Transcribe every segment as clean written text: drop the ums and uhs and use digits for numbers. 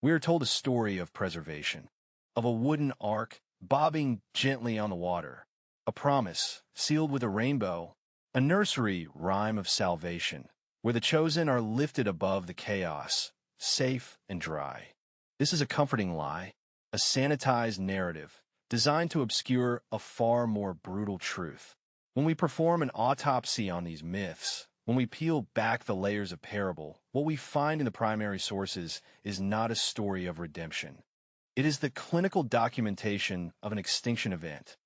We are told a story of preservation, of a wooden ark bobbing gently on the water, a promise sealed with a rainbow, a nursery rhyme of salvation, where the chosen are lifted above the chaos, safe and dry. This is a comforting lie, a sanitized narrative designed to obscure a far more brutal truth. When we perform an autopsy on these myths, when we peel back the layers of parable, what we find in the primary sources is not a story of redemption. It is the clinical documentation of an extinction event.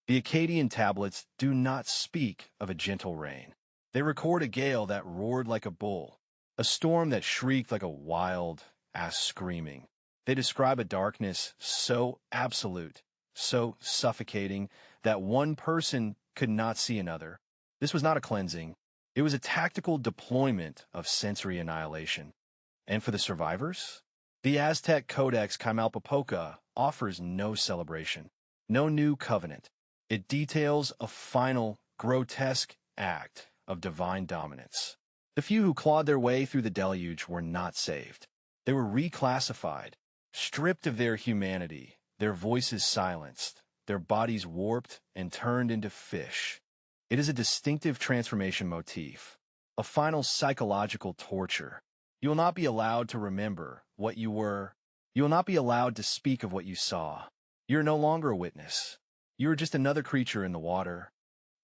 The Akkadian tablets do not speak of a gentle rain. They record a gale that roared like a bull, a storm that shrieked like a wild ass screaming. They describe a darkness so absolute, so suffocating, that one person could not see another. This was not a cleansing. It was a tactical deployment of sensory annihilation. And for the survivors? The Aztec Codex offers no celebration, no new covenant. It details a final, grotesque act of divine dominance. The few who clawed their way through the deluge were not saved. They were reclassified, stripped of their humanity, their voices silenced, their bodies warped and turned into fish. It is a distinctive transformation motif, a final psychological torture. You will not be allowed to remember what you were. You will not be allowed to speak of what you saw. You are no longer a witness. You are just another creature in the water.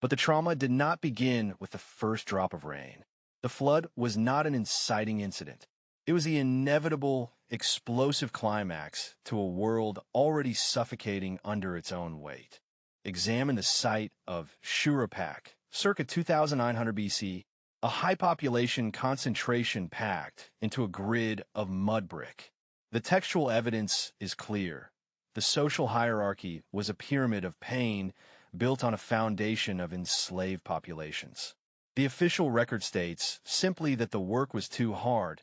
But the trauma did not begin with the first drop of rain. The flood was not an inciting incident. It was the inevitable, explosive climax to a world already suffocating under its own weight. Examine the site of Shurapak, circa 2900 BC, a high-population concentration packed into a grid of mud brick. The textual evidence is clear. The social hierarchy was a pyramid of pain built on a foundation of enslaved populations. The official record states simply that the work was too hard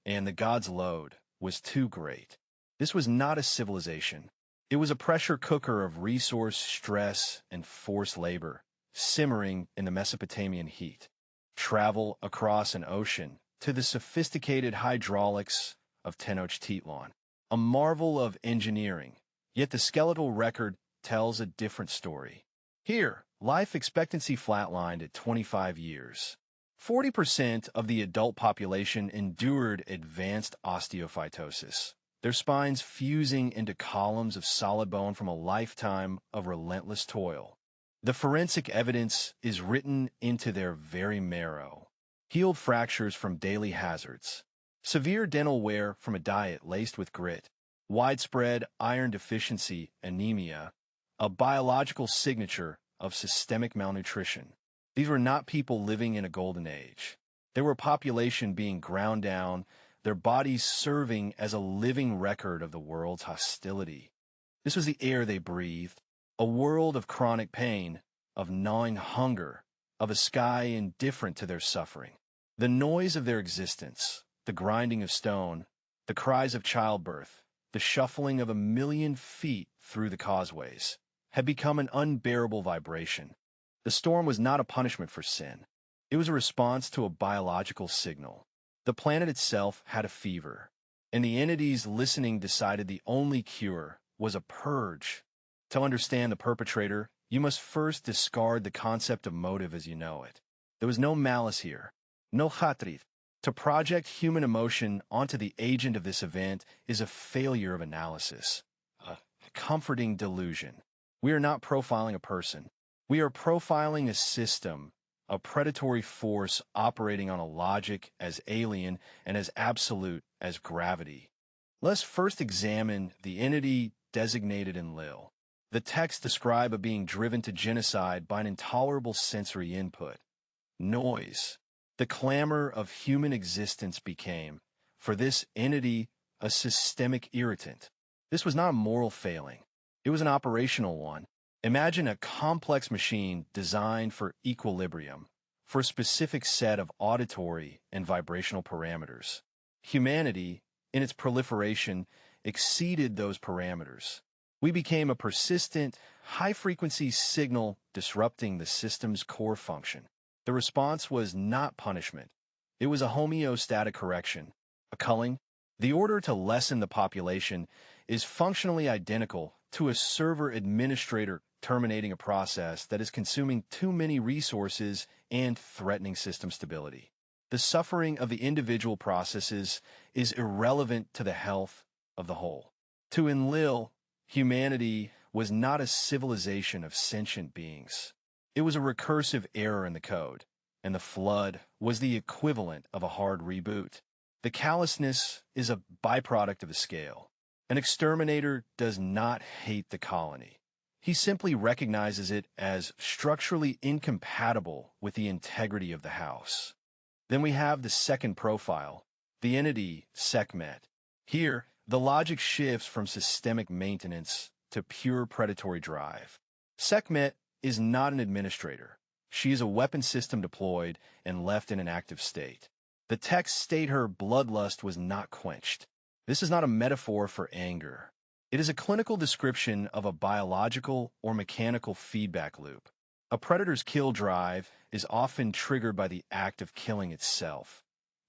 and the gods' load was too great. This was not a civilization. It was a pressure cooker of resource, stress, and forced labor, simmering in the Mesopotamian heat. Travel across an ocean to the sophisticated hydraulics of Tenochtitlan, a marvel of engineering. Yet the skeletal record tells a different story. Here, life expectancy flatlined at 25 years. 40% of the adult population endured advanced osteophytosis, their spines fusing into columns of solid bone from a lifetime of relentless toil. The forensic evidence is written into their very marrow. Healed fractures from daily hazards, severe dental wear from a diet laced with grit, widespread iron deficiency anemia, a biological signature of systemic malnutrition. These were not people living in a golden age. They were a population being ground down, their bodies serving as a living record of the world's hostility. This was the air they breathed, a world of chronic pain, of gnawing hunger, of a sky indifferent to their suffering. The noise of their existence, the grinding of stone, the cries of childbirth, the shuffling of 1,000,000 feet through the causeways, had become an unbearable vibration. The storm was not a punishment for sin. It was a response to a biological signal. The planet itself had a fever, and the entities listening decided the only cure was a purge. To understand the perpetrator, you must first discard the concept of motive as you know it. There was no malice here, no hatred. To project human emotion onto the agent of this event is a failure of analysis, a comforting delusion. We are not profiling a person. We are profiling a system, a predatory force operating on a logic as alien and as absolute as gravity. Let's first examine the entity designated Enlil. The texts describe a being driven to genocide by an intolerable sensory input. Noise. The clamor of human existence became, for this entity, a systemic irritant. This was not a moral failing. It was an operational one. Imagine a complex machine designed for equilibrium, for a specific set of auditory and vibrational parameters. Humanity, in its proliferation, exceeded those parameters. We became a persistent, high-frequency signal disrupting the system's core function. The response was not punishment. It was a homeostatic correction, a culling. The order to lessen the population is functionally identical to a server administrator terminating a process that is consuming too many resources and threatening system stability. The suffering of the individual processes is irrelevant to the health of the whole. To Enlil, humanity was not a civilization of sentient beings. It was a recursive error in the code, and the flood was the equivalent of a hard reboot. The callousness is a byproduct of the scale. An exterminator does not hate the colony. He simply recognizes it as structurally incompatible with the integrity of the house. Then we have the second profile, the entity Sekhmet. Here, the logic shifts from systemic maintenance to pure predatory drive. Sekhmet is not an administrator. She is a weapon system deployed and left in an active state. The texts state her bloodlust was not quenched. This is not a metaphor for anger. It is a clinical description of a biological or mechanical feedback loop. A predator's kill drive is often triggered by the act of killing itself.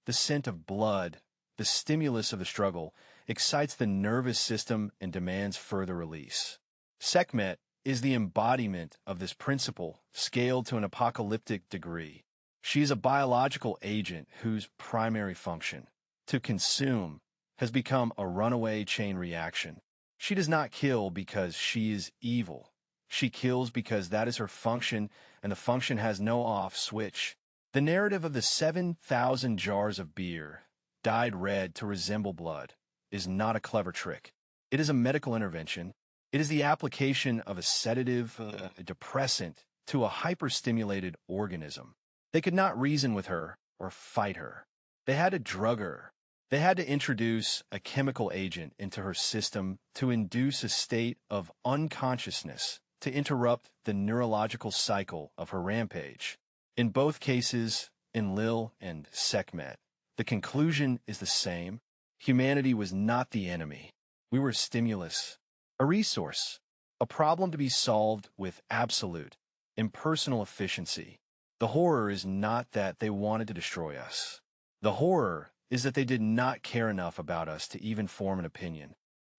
The scent of blood, the stimulus of the struggle, excites the nervous system and demands further release. Sekhmet is the embodiment of this principle, scaled to an apocalyptic degree. She is a biological agent whose primary function, to consume, has become a runaway chain reaction. She does not kill because she is evil. She kills because that is her function, and the function has no off switch. The narrative of the 7,000 jars of beer, dyed red to resemble blood, is not a clever trick. It is a medical intervention. It is the application of a sedative, a depressant, to a hyperstimulated organism. They could not reason with her or fight her. They had to drug her. They had to introduce a chemical agent into her system to induce a state of unconsciousness to interrupt the neurological cycle of her rampage. In both cases, Enlil and Sekhmet, the conclusion is the same. Humanity was not the enemy. We were a stimulus, a resource, a problem to be solved with absolute, impersonal efficiency. The horror is not that they wanted to destroy us. The horror is that they did not care enough about us to even form an opinion.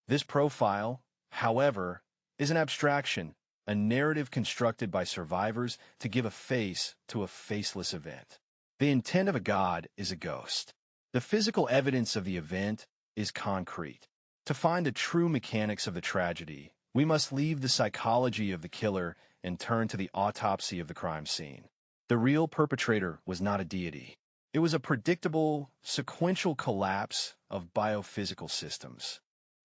This profile, however, is an abstraction, a narrative constructed by survivors to give a face to a faceless event. The intent of a god is a ghost. The physical evidence of the event is concrete. To find the true mechanics of the tragedy, we must leave the psychology of the killer and turn to the autopsy of the crime scene. The real perpetrator was not a deity. It was a predictable, sequential collapse of biophysical systems.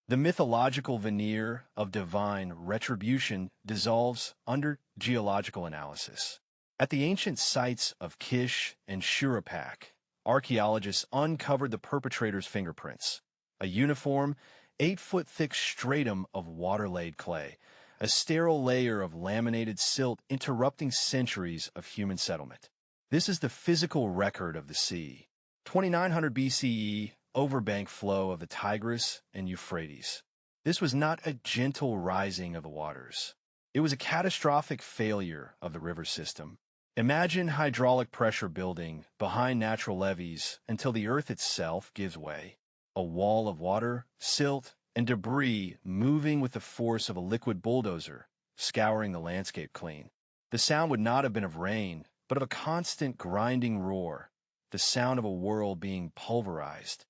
The mythological veneer of divine retribution dissolves under geological analysis. At the ancient sites of Kish and Shurapak, archaeologists uncovered the perpetrator's fingerprints, a uniform, 8-foot-thick stratum of water-laid clay, a sterile layer of laminated silt interrupting centuries of human settlement. This is the physical record of the sea. 2900 BCE, overbank flow of the Tigris and Euphrates. This was not a gentle rising of the waters. It was a catastrophic failure of the river system. Imagine hydraulic pressure building behind natural levees until the earth itself gives way. A wall of water, silt, and debris moving with the force of a liquid bulldozer, scouring the landscape clean. The sound would not have been of rain, but of a constant grinding roar, the sound of a world being pulverized.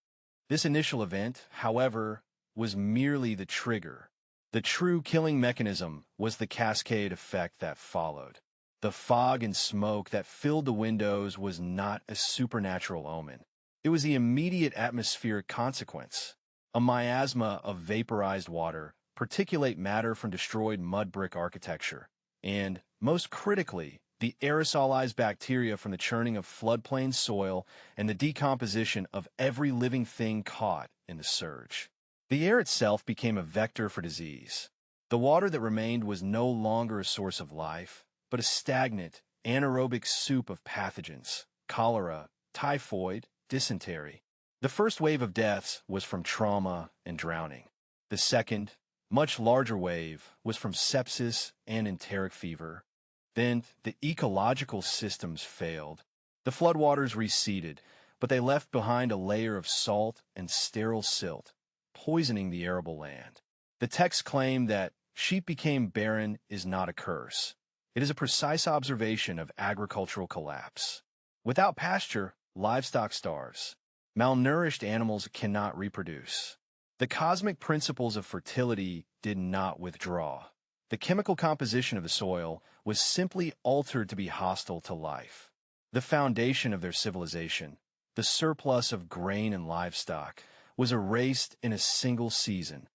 This initial event, however, was merely the trigger. The true killing mechanism was the cascade effect that followed. The fog and smoke that filled the windows was not a supernatural omen. It was the immediate atmospheric consequence, a miasma of vaporized water, particulate matter from destroyed mud brick architecture, and, most critically, the aerosolized bacteria from the churning of floodplain soil and the decomposition of every living thing caught in the surge. The air itself became a vector for disease. The water that remained was no longer a source of life, but a stagnant, anaerobic soup of pathogens, cholera, typhoid, dysentery. The first wave of deaths was from trauma and drowning. The second, much larger wave was from sepsis and enteric fever. Then the ecological systems failed. The floodwaters receded, but they left behind a layer of salt and sterile silt, poisoning the arable land. The texts claim that sheep became barren is not a curse. It is a precise observation of agricultural collapse. Without pasture, livestock starves. Malnourished animals cannot reproduce. The cosmic principles of fertility did not withdraw. The chemical composition of the soil was simply altered to be hostile to life. The foundation of their civilization, the surplus of grain and livestock, was erased in a single season.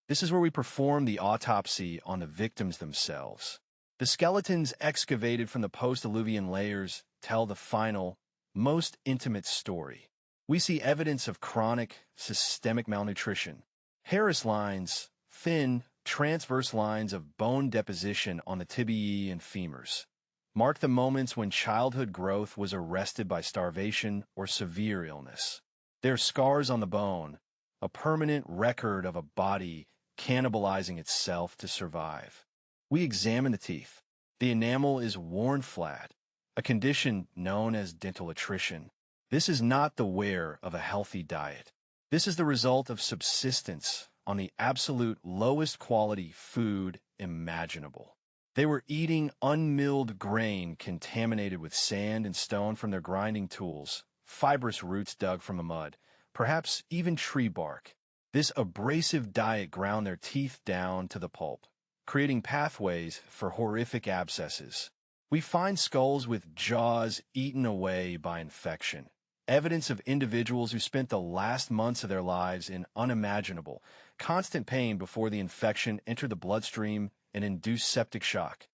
This is where we perform the autopsy on the victims themselves. The skeletons excavated from the post-Diluvian layers tell the final, most intimate story. We see evidence of chronic, systemic malnutrition. Harris lines, thin, transverse lines of bone deposition on the tibiae and femurs, mark the moments when childhood growth was arrested by starvation or severe illness. They are scars on the bone, a permanent record of a body cannibalizing itself to survive. We examine the teeth. The enamel is worn flat, a condition known as dental attrition. This is not the wear of a healthy diet. This is the result of subsistence on the absolute lowest quality food imaginable. They were eating unmilled grain contaminated with sand and stone from their grinding tools, fibrous roots dug from the mud, perhaps even tree bark. This abrasive diet ground their teeth down to the pulp, creating pathways for horrific abscesses. We find skulls with jaws eaten away by infection, evidence of individuals who spent the last months of their lives in unimaginable, constant pain before the infection entered the bloodstream and induced septic shock.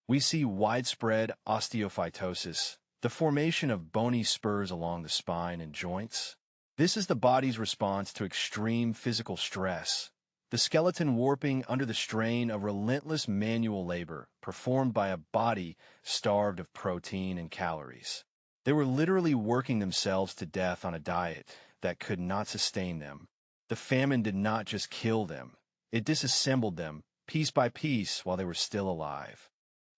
We see widespread osteophytosis, the formation of bony spurs along the spine and joints. This is the body's response to extreme physical stress, the skeleton warping under the strain of relentless manual labor performed by a body starved of protein and calories. They were literally working themselves to death on a diet that could not sustain them. The famine did not just kill them, it disassembled them piece by piece while they were still alive.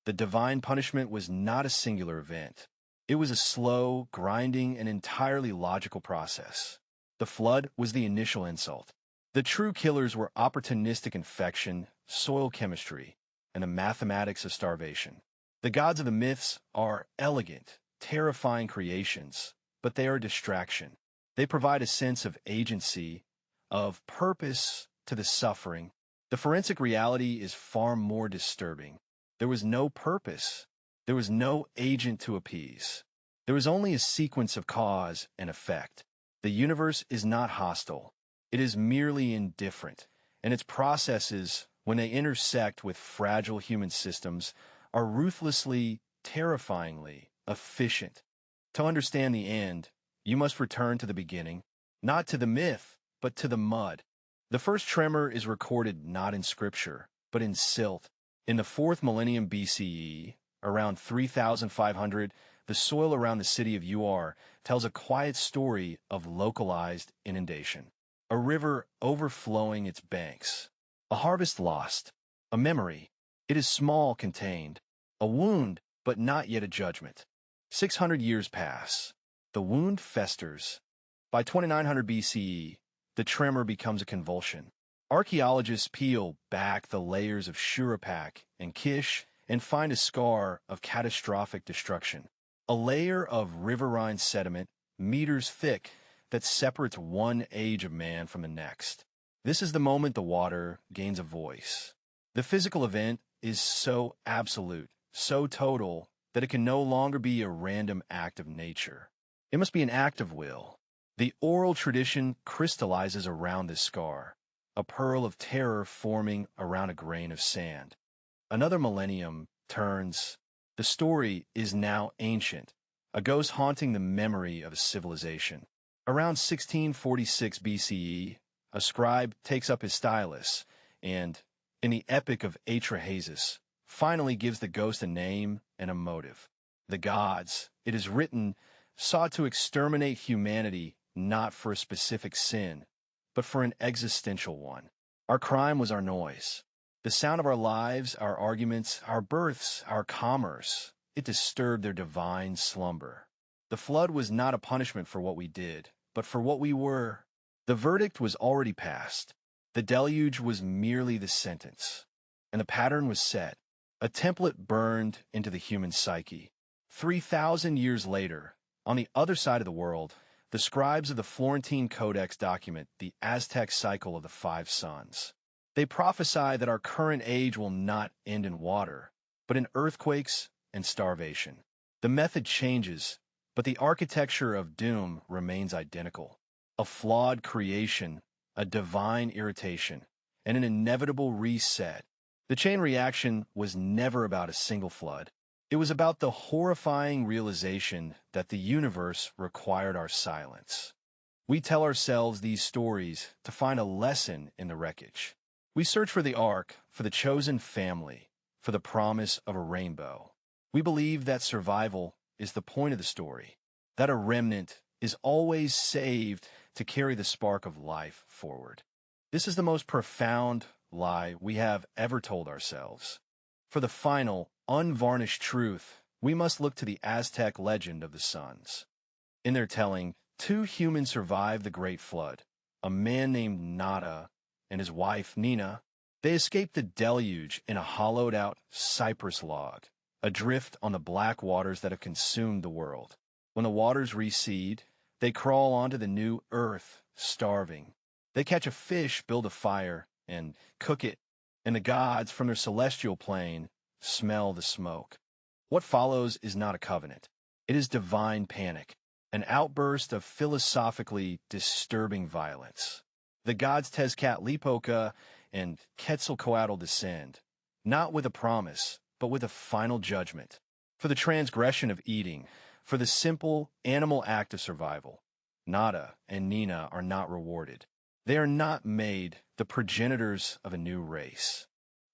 The divine punishment was not a singular event. It was a slow, grinding, and entirely logical process. The flood was the initial insult. The true killers were opportunistic infection, soil chemistry, and the mathematics of starvation. The gods of the myths are elegant, terrifying creations, but they are a distraction. They provide a sense of agency, of purpose to the suffering. The forensic reality is far more disturbing. There was no purpose. There was no agent to appease. There was only a sequence of cause and effect. The universe is not hostile. It is merely indifferent, and its processes, when they intersect with fragile human systems, are ruthlessly, terrifyingly efficient. To understand the end, you must return to the beginning, not to the myth, but to the mud. The first tremor is recorded not in scripture, but in silt. In the 4th millennium BCE, around 3,500, the soil around the city of Ur tells a quiet story of localized inundation. A river overflowing its banks. A harvest lost. A memory. It is small contained. A wound, but not yet a judgment. 600 years pass. The wound festers. By 2900 BCE, the tremor becomes a convulsion. Archaeologists peel back the layers of Shuruppak and Kish and find a scar of catastrophic destruction. A layer of riverine sediment, meters thick, that separates one age of man from the next. This is the moment the water gains a voice. The physical event is so absolute, so total, that it can no longer be a random act of nature. It must be an act of will. The oral tradition crystallizes around this scar, a pearl of terror forming around a grain of sand. Another millennium turns. The story is now ancient, a ghost haunting the memory of a civilization. Around 1646 BCE, a scribe takes up his stylus and, in the Epic of Atrahasis, finally gives the ghost a name and a motive. The gods, it is written, sought to exterminate humanity not for a specific sin, but for an existential one. Our crime was our noise. The sound of our lives, our arguments, our births, our commerce. It disturbed their divine slumber. The flood was not a punishment for what we did, but for what we were. The verdict was already passed. The deluge was merely the sentence, and the pattern was set, a template burned into the human psyche. 3,000 years later, on the other side of the world, the scribes of the Florentine Codex document the Aztec cycle of the 5 suns. They prophesy that our current age will not end in water, but in earthquakes and starvation. The method changes, but the architecture of doom remains identical. A flawed creation, a divine irritation, and an inevitable reset. The chain reaction was never about a single flood. It was about the horrifying realization that the universe required our silence. We tell ourselves these stories to find a lesson in the wreckage. We search for the ark, for the chosen family, for the promise of a rainbow. We believe that survival is the point of the story, that a remnant is always saved to carry the spark of life forward. This is the most profound lie we have ever told ourselves. For the final, unvarnished truth, we must look to the Aztec legend of the suns. In their telling, 2 humans survived the Great Flood, a man named Nada and his wife Nina. They escaped the deluge in a hollowed-out cypress log, adrift on the black waters that have consumed the world. When the waters recede, they crawl onto the new earth, starving. They catch a fish, build a fire, and cook it, and the gods from their celestial plane smell the smoke. What follows is not a covenant. It is divine panic, an outburst of philosophically disturbing violence. The gods Tezcatlipoca and Quetzalcoatl descend, not with a promise, but with a final judgment. For the transgression of eating, for the simple animal act of survival, Nada and Nina are not rewarded. They are not made the progenitors of a new race.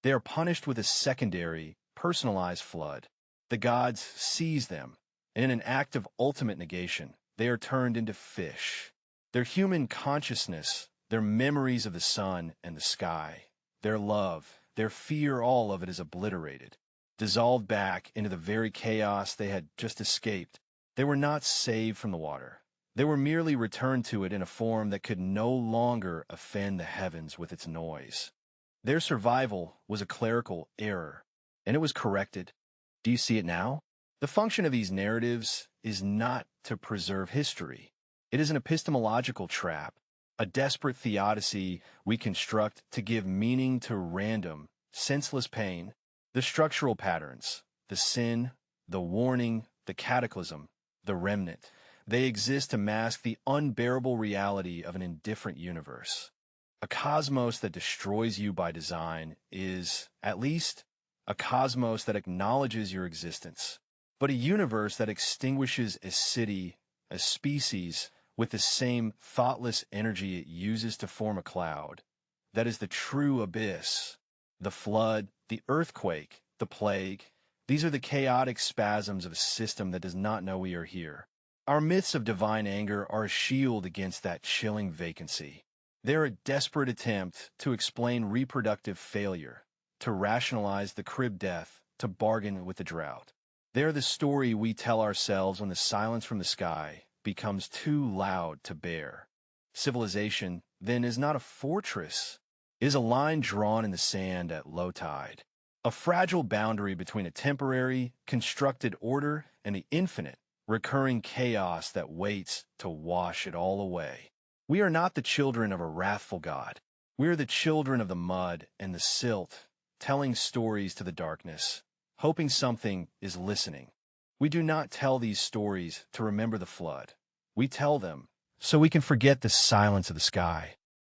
They are punished with a secondary, personalized flood. The gods seize them, and in an act of ultimate negation, they are turned into fish. Their human consciousness, their memories of the sun and the sky, their love, their fear, all of it is obliterated, dissolved back into the very chaos they had just escaped. They were not saved from the water. They were merely returned to it in a form that could no longer offend the heavens with its noise. Their survival was a clerical error, and it was corrected. Do you see it now? The function of these narratives is not to preserve history. It is an epistemological trap, a desperate theodicy we construct to give meaning to random, senseless pain. The structural patterns, the sin, the warning, the cataclysm, the remnant, they exist to mask the unbearable reality of an indifferent universe. A cosmos that destroys you by design is, at least, a cosmos that acknowledges your existence, but a universe that extinguishes a city, a species, with the same thoughtless energy it uses to form a cloud. That is the true abyss. The flood, the earthquake, the plague, these are the chaotic spasms of a system that does not know we are here. Our myths of divine anger are a shield against that chilling vacancy. They are a desperate attempt to explain reproductive failure, to rationalize the crib death, to bargain with the drought. They are the story we tell ourselves when the silence from the sky becomes too loud to bear. Civilization, then, is not a fortress. It is a line drawn in the sand at low tide, a fragile boundary between a temporary, constructed order and the infinite, recurring chaos that waits to wash it all away. We are not the children of a wrathful God. We are the children of the mud and the silt, telling stories to the darkness, hoping something is listening. We do not tell these stories to remember the flood. We tell them so we can forget the silence of the sky.